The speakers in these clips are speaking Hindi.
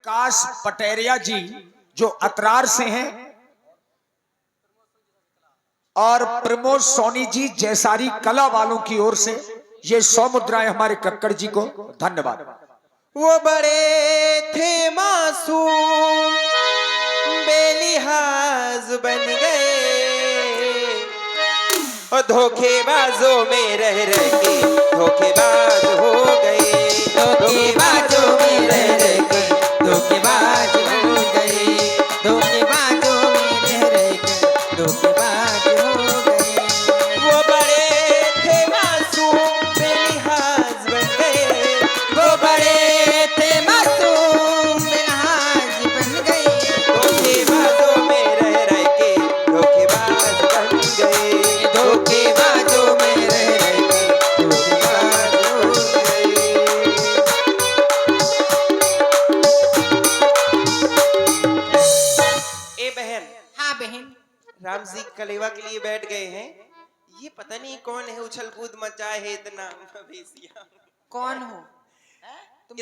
विकास पटेरिया जी जो अतरार से हैं और प्रमोद सोनी जी जैसारी कला वालों की ओर से ये 100 मुद्राएं हमारे कक्कड़ जी को धन्यवाद। वो बड़े थे मासूम बेलिहाज बन गए और धोखेबाजों में रह के धोखेबाज हो गए। धोखेबाजों में रह के धोखेबाज हो गए। धोखेबाजों में रह के धोखेबाज हो गए। वो बड़े थे मासूम बेलिहाज बन गए। वो बड़े थे मासूम बेलिहाज बन गए। धोखेबाजों में रह के धोखेबाज बन गए। धोखेबाजों में रह के धोखेबाज हो गए। ए बहन। हाँ बहन। राम जी कलेवा के लिए बैठ गए हैं। ये पता नहीं कौन है उछल कूद मचाए है इतना मवेशिया। कौन हो तुम?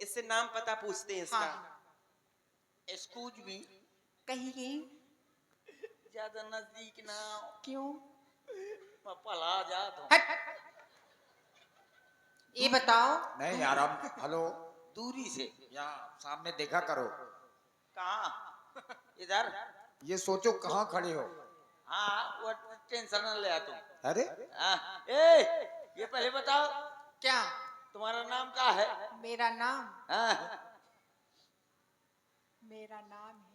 इससे नाम पता पूछते हैं इसका। हाँ। एक्सक्यूज मी, कहिए। ज्यादा नजदीक ना आओ, क्यों? मैं पला जाता हूँ। हट। ये बताओ। नहीं यार अब हेलो दूरी से। यहाँ सामने देखा करो। कहाँ? इधर। ये सोचो कहाँ खड़े हो। हाँ, वो टेंशन न ले तुम। अरे ये पहले बताओ क्या? तुम्हारा नाम क्या है? मेरा नाम हाँ, मेरा नाम है।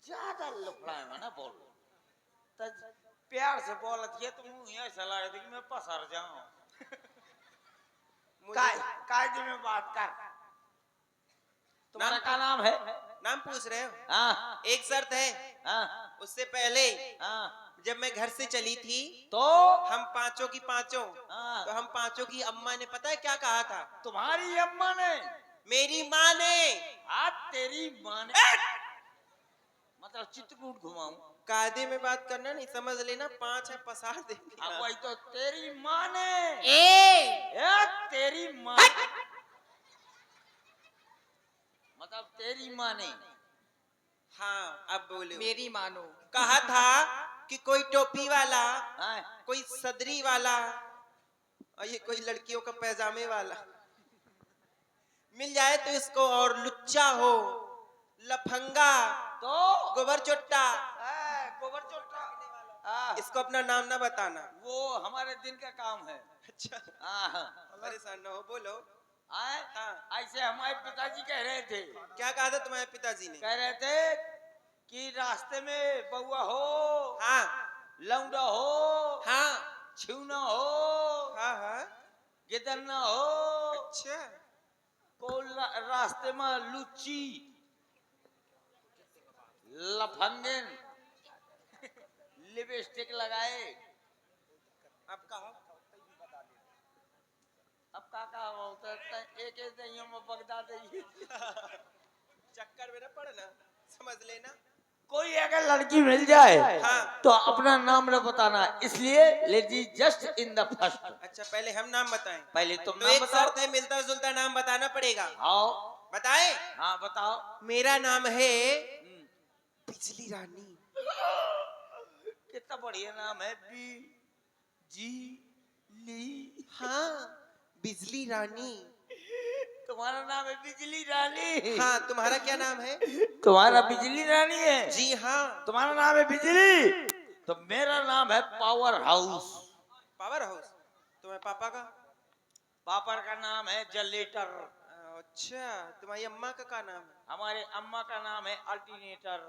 ज्यादा लफड़ा है ना बोल। प्यार से बोलत ये तुम ऐसा लगा कि मैं पसर जाऊं। कायदे में बात कर। तुम्हारा क्या नाम है? नाम पूछ रहे हो? हाँ, एक शर्त है। हाँ, उससे पहले हाँ, जब मैं घर से चली थी तो हम पांचों की पांचों, हाँ, तो हम पांचों की अम्मा ने पता है क्या कहा था? तुम्हारी अम्मा ने? मेरी माँ ने। आज तेरी माँ ने मतलब चित्रकूट घुमाऊं? कायदे में बात करना नहीं, समझ लेना 5 है पसार देंगे। अब वही तो तेरी माँ ने। तेरी माँ मतलब तेरी माँ ने। हाँ अब बोले। मेरी मानो। कहा था कि कोई टोपी वाला, हाँ, कोई सदरी वाला और ये कोई लड़कियों का पैजामे वाला मिल जाए तो इसको, और लुच्चा हो, लफंगा, तो गोबर चोट्टा, गोबर चोटा इसको अपना नाम ना बताना। वो हमारे दिन का काम है। अच्छा हाँ, परेशान ना हो, बोलो। हाँ, ऐसे हमारे पिताजी कह रहे थे। क्या कहा था तुम्हारे पिताजी ने? कह रहे थे कि रास्ते में बउआ हो, हाँ लौंडा हो, हाँ छिवना हो, हाँ हाँ। गिदरना हो, अच्छा को रास्ते में लुच्ची लफंगन लिपस्टिक लगाए। अब कहो। अब का होता है? एक दहियों में बगदा दही। चक्कर में ना पड़ना, समझ लेना। कोई अगर लड़की मिल जाए हाँ। तो अपना नाम न बताना, इसलिए ladies just in the first. अच्छा पहले हम नाम बताएं। पहले तुम तो नाम एक बताओ। शर्त है, मिलता जुलता नाम बताना पड़ेगा। आओ। बताए? हाँ बताओ। मेरा नाम है बिजली रानी। कितना बढ़िया नाम है। जी ली। हाँ बिजली रानी। तुम्हारा नाम है बिजली रानी? हाँ तुम्हारा क्या नाम है? तुम्हारा बिजली रानी है? जी हाँ। तुम्हारा नाम है बिजली, तो मेरा नाम है पावर हाउस। Power house? तुम्हारे पापा का? पापा का नाम है जनरेटर। अच्छा तुम्हारी अम्मा का क्या नाम है? हमारे अम्मा का नाम है अल्टरनेटर।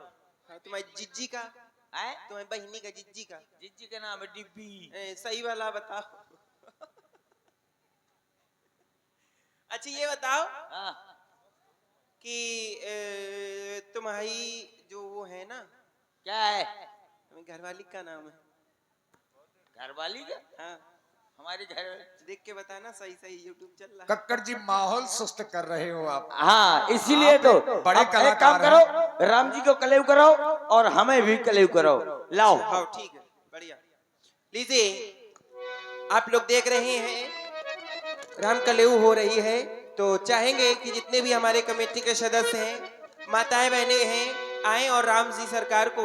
हाँ, तुम्हारी जिज्जी का? है? तुम्हारी बहनी का जिज्जी का? जिज्जी का नाम है डिब्बी। सही वाला बताओ। अच्छा ये बताओ कि तुम्हारी जो वो है ना, क्या है? घरवाली का नाम है? घरवाली का? हाँ हमारे घर देख के बताना, सही सही यूट्यूब चल रहा है। कक्कड़ जी माहौल सुस्त कर रहे हो आप। हाँ, इसीलिए तो बड़े अब एक कलाकार काम करो, राम जी को कलेव कराओ और हमें भी कलेव कराओ। लाओ। हाँ ठीक है, बढ़िया। लीजिए आप लोग देख रहे हैं राम कलेऊ हो रही है। तो चाहेंगे कि जितने भी हमारे कमेटी के सदस्य हैं, माताएं बहनें हैं, आए और राम जी सरकार को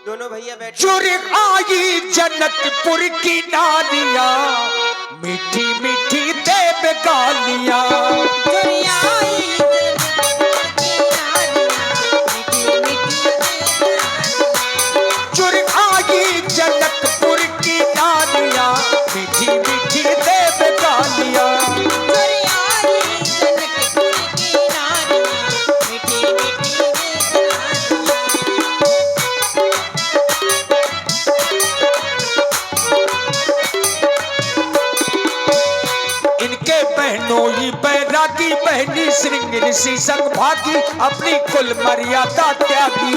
दोनों भैया बैठे। जुर आई जनकपुर की नारियां, मीठी मीठी देव गालियां। जुर आई जनकपुर की नारियां, मीठी मीठी देव गालियां। बहनोई बैरागी बहनी श्रृंग ऋषि संग भागी, अपनी कुल मर्यादा त्यागी।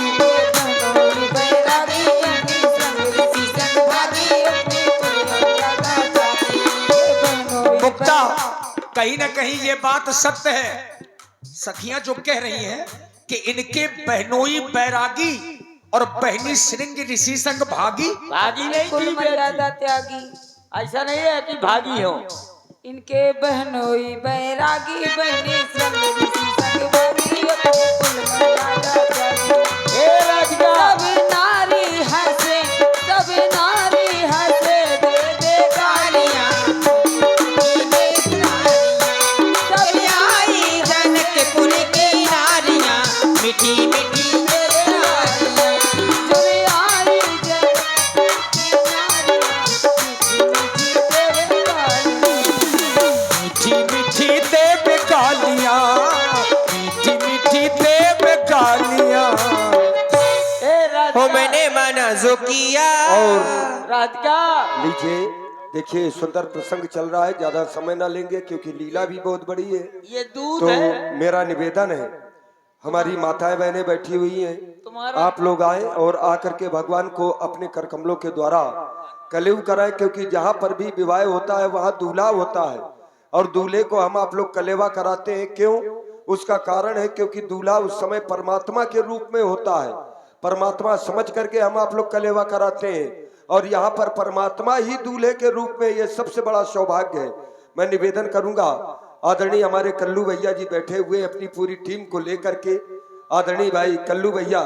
मुक्ता, कहीं न कहीं ये बात सत्य है। सखियां जो कह रही हैं कि इनके बहनोई बैरागी और बहनी श्रृंग ऋषि संग भागी। भागी नहीं कुल थी मर्यादा बेटी। त्यागी। ऐसा नहीं है कि भागी हो। इनके बहनोई बैरागी बहनी संग ऋषि संग भागी, अपनी कुल मर्यादा त्यागी। हे राधिका, सब नारी हंसे, सब नारी हंसे, दे दे गालियां। सब आई जनकपुर की नारियां, मीठी मीठी तेरे गालियां। सब आई जनकपुर की नारियां, मीठी मीठी तेरे गालियां। मीठी मीठी देव गालियां। हे राधिका, हो मैंने माना जो किया। और राधिका, लीजिए, देखिए सुंदर प्रसंग चल रहा है, ज्यादा समय ना लेंगे क्योंकि लीला भी बहुत बड़ी है। ये दूध तो है मेरा निवेदन है, हमारी माताएं बहनें बैठी हुई हैं, तुम्हारा। आप लोग आए और आकर के भगवान को अपने कर कमलों के द्वारा कलेव कराएं, क्योंकि जहाँ पर भी विवाह होता है वहाँ दूल्हा होता है और दूल्हे को हम आप लोग कलेवा कराते हैं। क्यों? उसका कारण है क्योंकि दूल्हा उस समय परमात्मा के रूप में होता है। परमात्मा समझ करके हम आप लोग कलेवा कराते हैं और यहाँ पर परमात्मा ही दूल्हे के रूप में, ये सबसे बड़ा सौभाग्य है। मैं निवेदन करूंगा, आदरणीय हमारे कल्लू भैया जी बैठे हुए अपनी पूरी टीम को लेकर के, आदरणीय भाई कल्लू भैया,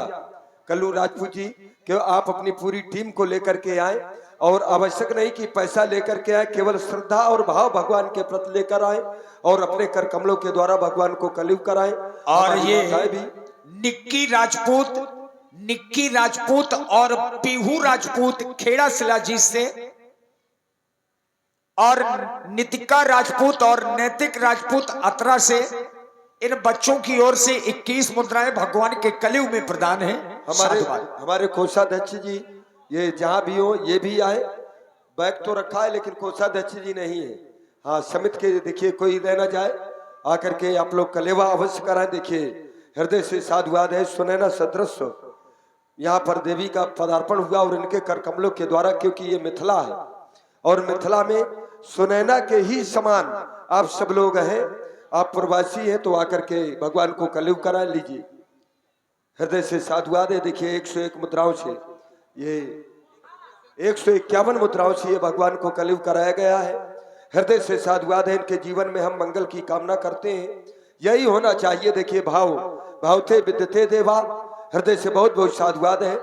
कल्लू राजपूत जी, कि आप अपनी पूरी टीम को लेकर के आए और आवश्यक नहीं कि पैसा लेकर के आए, केवल श्रद्धा और भाव भगवान के प्रति लेकर आए और अपने कर कमलों के द्वारा भगवान को कलेव कराएं। और हमारी ये माताएं भी निक्की राजपूत और पीहू राजपूत खेड़ा शिलाजी से, और नितिका राजपूत और नैतिक राजपूत अतरा से, इन बच्चों की ओर से 21 मुद्राएं भगवान के कलियुग में प्रदान है। हमारे कोषाध्यक्ष जी, ये जहाँ भी हो ये भी आए। बैग तो रखा है लेकिन कोषाध्यक्ष जी नहीं है। हाँ, समित के देखिए कोई रह ना जाए, आकर के आप लोग कलेवा अवश्य कराएं। देखिए हृदय से साधुवाद है, सुनैना सदृश यहाँ पर देवी का पदार्पण हुआ और इनके कर कमलों के द्वारा, क्योंकि ये मिथिला है और मिथिला में सुनैना के ही समान आप सब लोग हैं। आप प्रवासी हैं तो आकर के भगवान को कलेव करा लीजिए। हृदय से साधुवाद है। देखिए 101 मुद्राओं से, ये 151 मुद्राओं से ये भगवान को कलेव कराया गया है। हृदय से साधुवाद है। इनके जीवन में हम मंगल की कामना करते हैं, यही होना चाहिए। देखिए भावते विद्यते देवा, हृदय से बहुत बहुत साधुवाद है।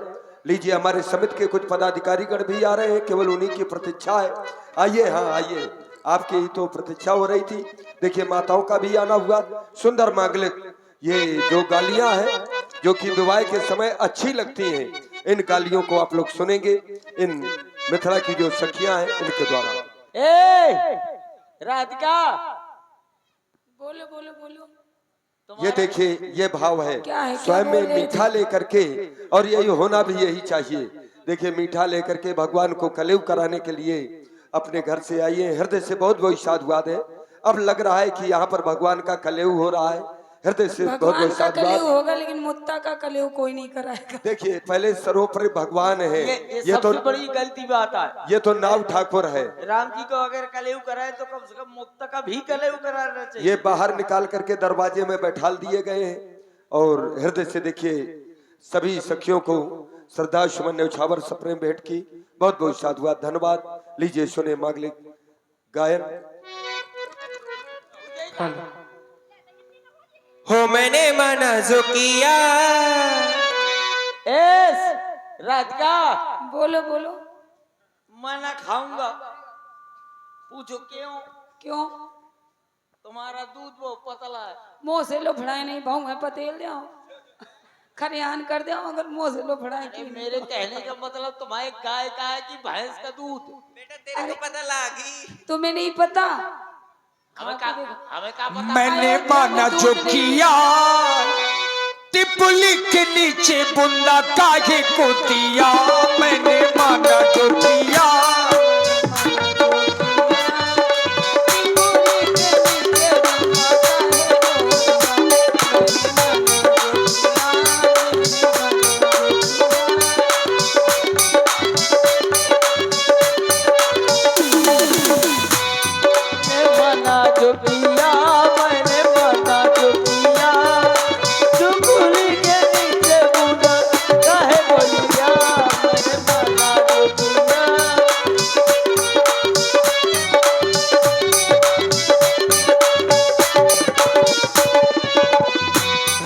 लीजिए, हमारे समिति के कुछ पदाधिकारीगण भी आ रहे हैं, केवल उन्हीं की प्रतीक्षा है। आइए, हाँ आइए, आपकी ही तो प्रतीक्षा हो रही थी। देखिए माताओं का भी आना हुआ। सुंदर मांगलिक, ये जो गालियां हैं जो कि विवाह के समय अच्छी लगती हैं, इन गालियों को आप लोग सुनेंगे इन मिथिला की जो सखियां हैं इनके द्वारा। ए राधिका, बोलो बोलो बोलो। ये देखिए, ये भाव है, क्या है, क्या स्वयं बोल में रहे थे? मीठा लेकर के, और यही होना भी यही चाहिए। देखिए मीठा लेकर के भगवान को कलेव कराने के लिए अपने घर से आइए। हृदय से बहुत बहुत साधुवाद है। अब लग रहा है कि यहाँ पर भगवान का कलेव हो रहा है। हृदय से बहुत भगवान बहुत का कलेव साधुवाद। होगा लेकिन मुत्ता का कलेव कोई नहीं कराएगा। देखिए पहले सर्वोपरि भगवान है, ये ये तो सबसे बड़ी गलती बात है। ये तो नाव ठाकुर है। राम जी को अगर कलेव कराए तो कम से कम मुक्त का भी कलेव कराना चाहिए। ये बाहर निकाल करके दरवाजे में बैठाल दिए गए हैं। और हृदय से देखिए सभी सखियों को श्रद्धा सुमन न्यौछावर सप्रेम भेंट की बहुत बहुत साधुवाद, धन्यवाद। लीजिए सुने मांगलिक गायन। हो मैंने माना जो किया। एस राधिका बोलो बोलो। मैं ना खाऊंगा। पूछो क्यों? क्यों? तुम्हारा दूध बहुत पतला है। मुंह से लो फड़ाए नहीं भाऊ मैं पतेल दो खरियान कर दो अगर मुंह से लो फड़ाए अरे की मेरे कहने का मतलब तुम्हारे गाय का है कि भैंस का दूध? बेटा तेरे को पता लगी। तुम्हें नहीं पता। हमें का पता? मैंने माना जो किया टिपुली के नीचे बुंदा काहे को दिया। मैंने माना जो किया मना जो किया मैंने मना जो किया चुगली के नीचे बूढ़ा काहे बोलिया। मैंने मना जो किया।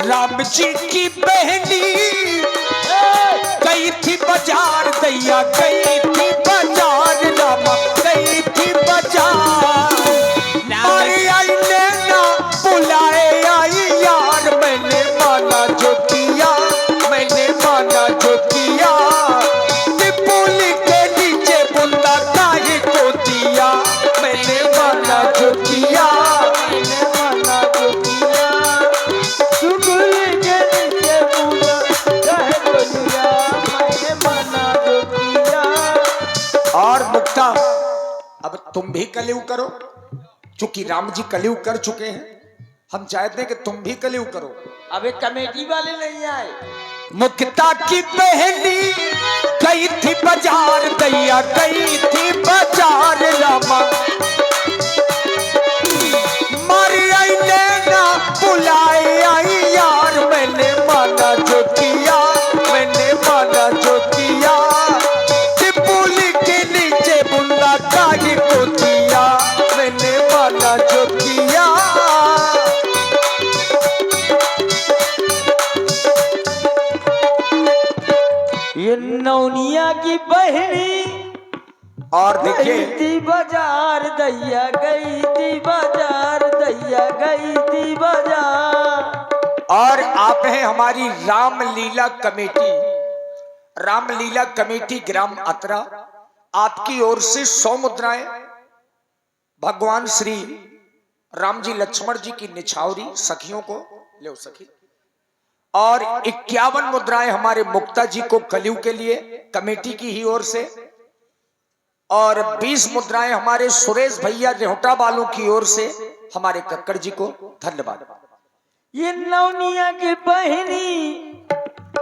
राम जी की बहनी गई थी बाजार दैया गई थी बाजार रामा गई थी बाजार। अरे आई नैना बुलाए आई यार। मैंने माना जो किया मैंने माना जो किया टिपुली के नीचे बुंदा काहे को दिया। मैंने माना जो किया मैंने मना जो किया चुगली के नीचे बूढ़ा काहे बोलिया। मैंने मना जो किया। और मुक्ता अब तुम भी कलयुग करो क्योंकि राम जी कलयुग कर चुके हैं। हम चाहते हैं कि तुम भी कलयुग करो। अबे कमेटी वाले नहीं आए। मुक्ता की बहनी गई थी बाजार दैया गई थी बाजार रामा। मारी आई नैना बुलाए आई यार। मैंने माना जो किया मैंने माना जो किया टिपुली के नीचे बुंदा काहे को दिया। मैंने माना जो किया। ये नौनिया की बहनी और गई देखिए थी बाजार दैया गई थी बाजार दैया गई थी बाजार। और आप हैं हमारी रामलीला कमेटी। रामलीला कमेटी ग्राम अतरा आपकी ओर से 100 मुद्राएं भगवान श्री राम जी लक्ष्मण जी की निछावरी सखियों को ले सखी। और 51 मुद्राएं हमारे मुक्ता जी को कलयुग के लिए कमेटी की ही ओर से। और 20 मुद्राएं हमारे सुरेश भैया रेहटा वालों की ओर से हमारे कक्कड़ जी को धन्यवाद। ये नौनिया की बहनी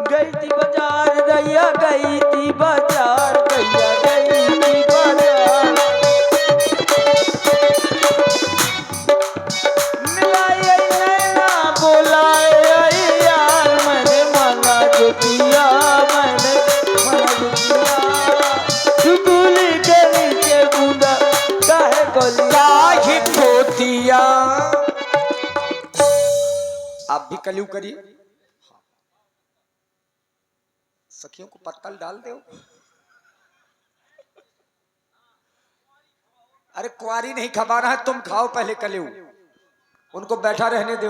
गई थी बाजार दैया गई थी बाजार दैया गई थी बाजार। मिलाई आई नैना बोलाए आई यार। मैंने मना जो किया मैंने मना जो किया चुगली के नीचे बूंदा काहे काहे को दिया। आप भी कलयुग करिए। सखियों को पत्तल डाल दो। अरे कुंवारी नहीं खवाना है तुम खाओ पहले कलयुग। उनको बैठा रहने दो।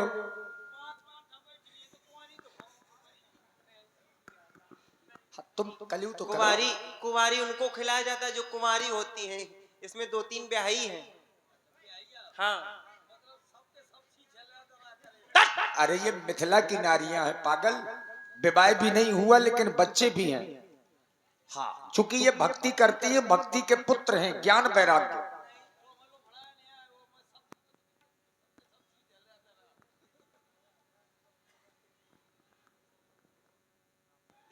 तुम कलयुग तो करो। कुंवारी कुंवारी उनको खिलाया जाता है जो कुंवारी होती हैं। इसमें 2-3 ब्याही हैं। हाँ अरे ये मिथिला की नारियां हैं पागल। विवाह भी नहीं हुआ लेकिन बच्चे भी हैं। हाँ चूंकि ये भक्ति करती है भक्ति के पुत्र हैं ज्ञान वैराग्य।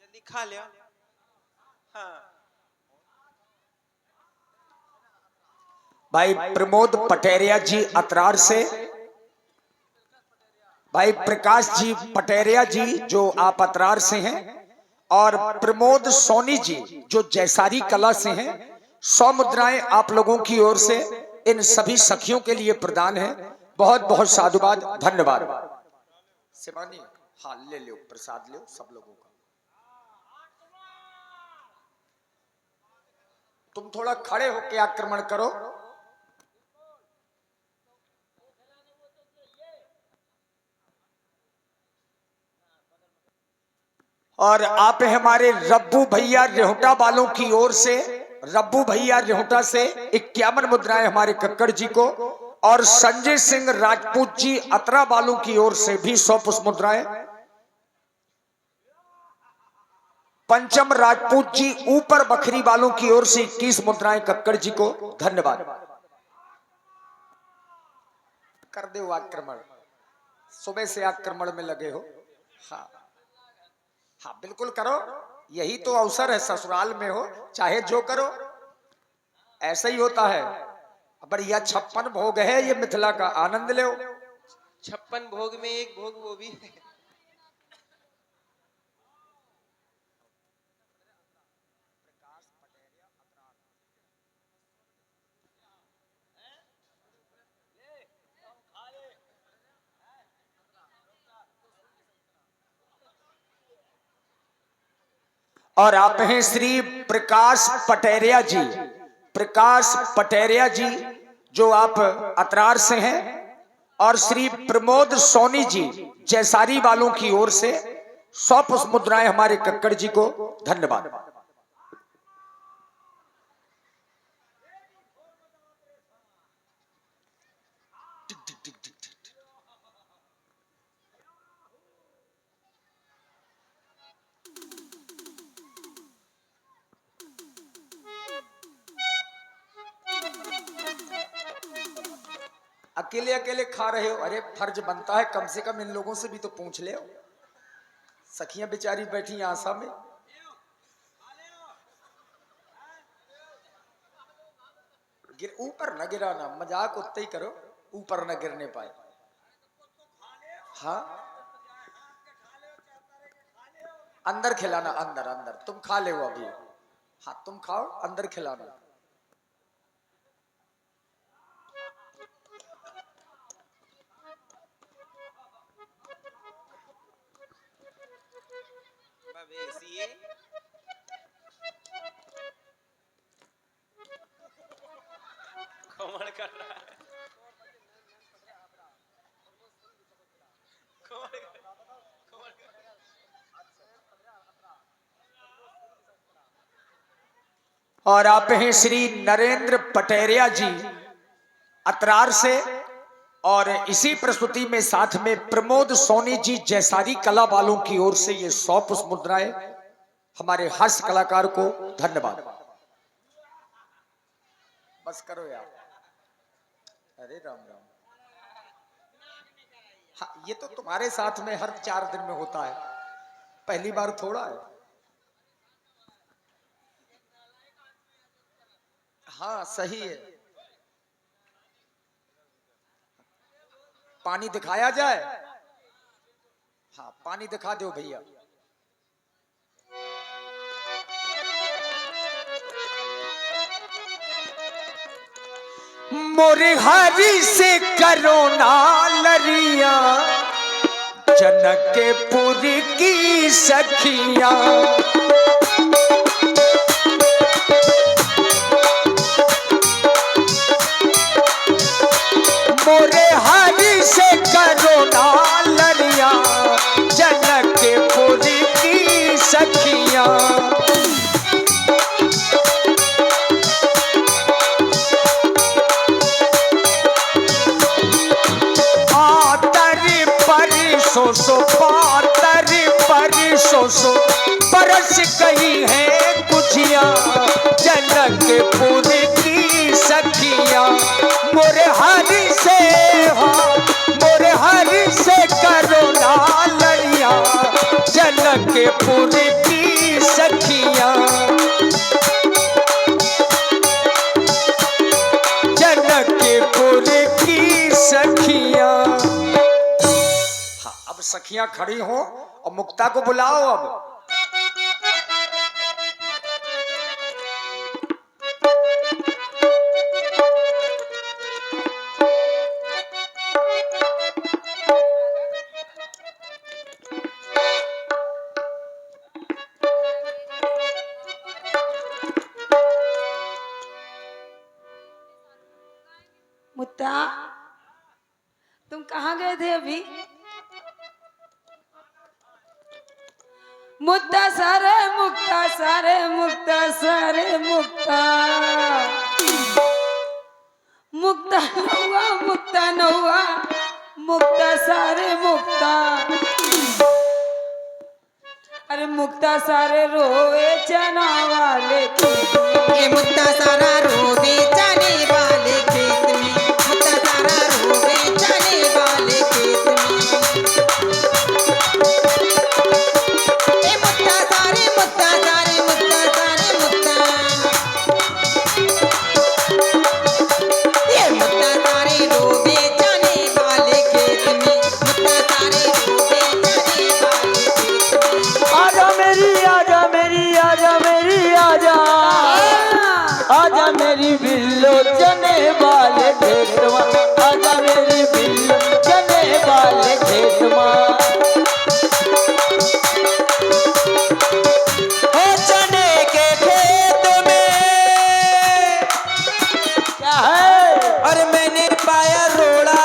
जल्दी खा लिया। हाँ भाई प्रमोद पटेरिया जी अतरार से, भाई प्रकाश जी पटेरिया जी जो आप अतरार से हैं, और प्रमोद सोनी जी जो जैसारी कला से हैं। 100 मुद्राएं आप लोगों की ओर से इन सभी सखियों के लिए प्रदान है। बहुत बहुत साधुवाद, धन्यवाद। शिवानी, हाँ ले लो प्रसाद, लो सब लोगों का। तुम थोड़ा खड़े होके आक्रमण करो। और आप हमारे रब्बू भैया रेहुटा वालों की ओर से, रब्बू भैया रेहुटा से 51 मुद्राएं हमारे कक्कड़ जी को, और संजय सिंह राजपूत जी अतरा वालों की ओर से भी 100 पुष्प मुद्राएं। पंचम राजपूत जी ऊपर बखरी वालों की ओर से 21 मुद्राएं कक्कड़ जी को। धन्यवाद। कर दो आक्रमण, सुबह से आक्रमण में लगे हो। हाँ हाँ बिल्कुल करो, यही तो अवसर है, ससुराल में हो चाहे जो करो ऐसा ही होता है। बढ़िया 56 भोग है ये मिथिला का, आनंद लो। 56 भोग में एक भोग वो भी है। और आप हैं श्री प्रकाश पटेरिया जी, प्रकाश पटेरिया जी जो आप अतरार से हैं, और श्री प्रमोद सोनी जी जैसारी वालों की ओर से 100 पुष्प मुद्राएं हमारे कक्कड़ जी को। धन्यवाद। अकेले अकेले खा रहे हो, अरे फर्ज बनता है कम से कम इन लोगों से भी तो पूछ ले। सखियां बेचारी बैठी आशा में। गिर ऊपर न गिराना, मजाक उतना ही करो, ऊपर न गिरने पाए। हाँ अंदर खिलाना, अंदर अंदर तुम खा ले अभी। हाँ तुम खाओ, अंदर खिलाना। मवेशिए कौन कर रहा है? और आप हैं श्री नरेंद्र पटेरिया जी अतरार से, और इसी प्रस्तुति में साथ में प्रमोद सोनी जी जैसारी कला वालों की ओर से ये 100 पुष्प मुद्राएं हमारे हर्ष कलाकार को। धन्यवाद। बस करो यार, अरे राम राम। हाँ ये तो तुम्हारे साथ में हर 4 दिन में होता है, पहली बार थोड़ा है। हाँ सही है, पानी दिखाया जाए। हाँ पानी दिखा दो भैया। मोरे हरि से करो ना लरिया, जनकपुर की सखिया। मोरे हरि से करो ना लरिया, जनकपुर की सखिया। सो पातर सो परस गई है कुछिया, जनकपुर की सखिया। मोरे हरि से, हाँ मोरे हरि से करो ना लरिया, जनकपुर की सखिया। जनकपुर की सखिया। अब सखियां खड़ी हो और मुक्ता को बुलाओ। अब मुक्ता, तुम कहाँ गए थे अभी? मुक्ता सारे मुक्ता सारे मुक्ता सारे मुक्ता, मुक्ता नौआ मुक्ता नौआ मुक्ता सारे मुक्ता। अरे मुक्ता सारे रोए चना वाले खेत में, ये मुक्ता सारा रोवे जाने वाले खेत में, मुक्ता सारा रोवे जाने वाले खेत में। ये मुक्ता सारे मुक्ता सारे मुक्ता सारे मुक्ता, ये मुक्ता सारे रोवे जाने वाले खेत में, मुक्ता सारे रोवे जाने वाले खेत में। आजा मेरी आजा मेरी आजा मेरी आजा, आजा मेरी बिल्लो चने वाले खेत में, आजा मेरी बिल्लो चने वाले खेत में। ओ चने के खेत में क्या है? और मैंने पाया रोड़ा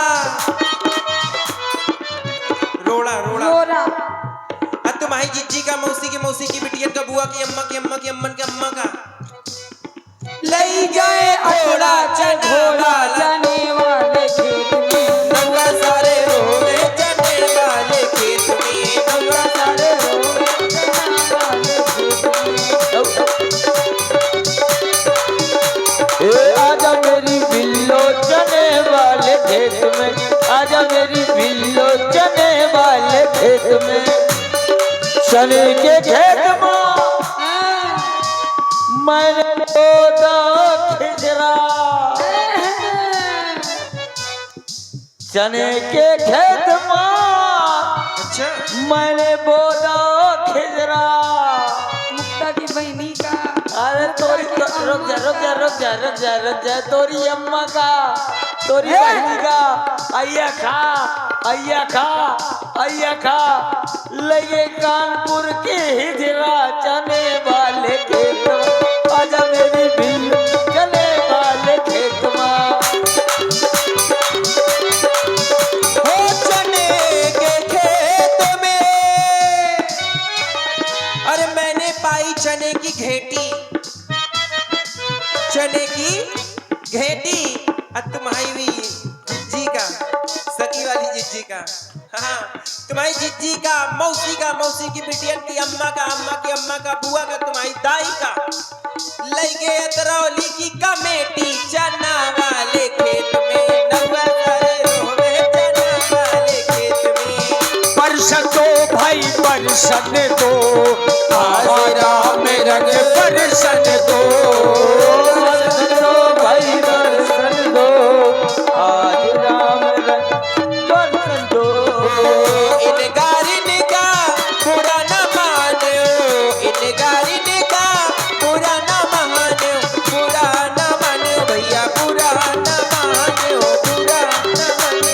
रोड़ा रोड़ा। रोरा अब तुम्हारी जिज्जी का मौसी की बिटिया का बुआ की अम्मा की अम्मा की अम्मन के अम्मा का लई गए घोड़ा घोड़ा जाने वाले खेत में, नौआ सारे रोवे चने वाले खेत में, नौआ सारे रोवे चना वाले खेत में। ए आजा मेरी बिल्लो चने वाले खेत में, आजा मेरी बिल्लो चने वाले खेत में। चने के खेत में मैंने बोदा खिजरा, चने के खेत में अच्छा मैंने बोदा खिजरा। मुक्ता की बहनी का, अरे तोरी रुक जा रुक जा रुक जा रुक जा रुक जा, तोरी अम्मा का तोरी बहनी का अय्या खा अय्या खा अय्या खा, लगे कानपुर के हिजरा चने वाले खेत में, आजा मेरी बिल्लो चने वाले खेत में। हो चने के खेत में, अरे मैंने पाई चने की घेटी, चने की घेटी। अब तुम्हारी भी जिज्जी का, सगी वाली जिज्जी का, हाँ तुम्हारी जिज्जी का मौसी की बिटियन की अम्मा का, अम्मा की अम्मा का, बुआ का, तुम्हारी दाई का लई गए अतरौली की कमेटी चना वाले खेत में, नौआ सारे रोवे चना वाले खेत में। बरसन दो भाई बरसन दो, आवारा में रंग बरसन दो। बरसन दो भाई बरसन दो, आज राम रंग बरसन दो। इन गारिन का बुरा न मानो, इन गारिन का बुरा न मानो, बुरा न मानो भैया, बुरा न मानो, बुरा न मानो।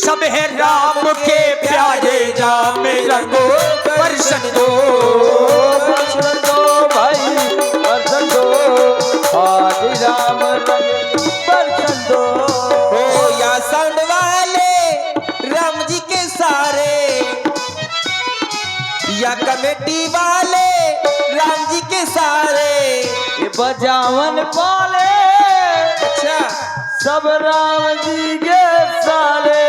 सब है राम के प्यारे, राम रंगो बरसन दो। बरसन दो भाई बरसन दो, आज राम रंग बरसन दो। ओ या साउंड वाले राम जी के सारे, या कमेटी वाले राम जी के सारे। ये बजावन पाले अच्छा सब राम जी के साले,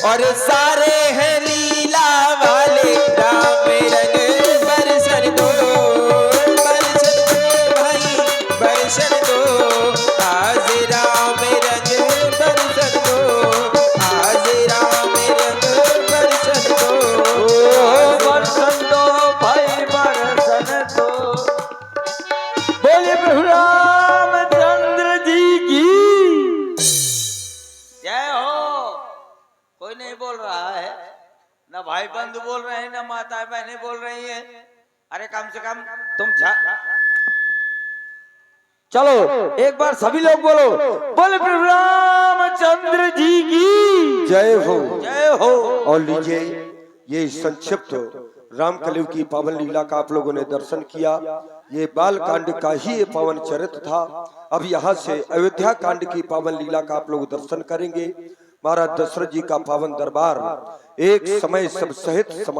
और सारे हैं लीला वाले, राम रंग बरसन दो, बरसन दो भाई बरसन दो, आज राम रंग बरसन दो, आज राम रंग बरसन दो, ओ बरसन दो भाई बरसन दो। बोले प्रभु रामचंद्र जी की जय हो। कोई नहीं बोल रहा है, ना भाई बंधु बोल रहे हैं, ना माताएं बहनें बोल रही हैं। अरे कम से कम तुम चलो एक बार सभी लोग बोलो, बोले प्रभु रामचंद्र जी की जय हो। जय हो। और लीजिए ये संक्षिप्त राम कलयुग की पावन लीला का आप लोगों ने दर्शन किया। ये बाल कांड का ही ये पावन चरित्र था। अब यहाँ से अयोध्या कांड की पावन लीला का आप लोग दर्शन करेंगे। महाराज दशरथ जी का पावन दरबार एक समय सब सहित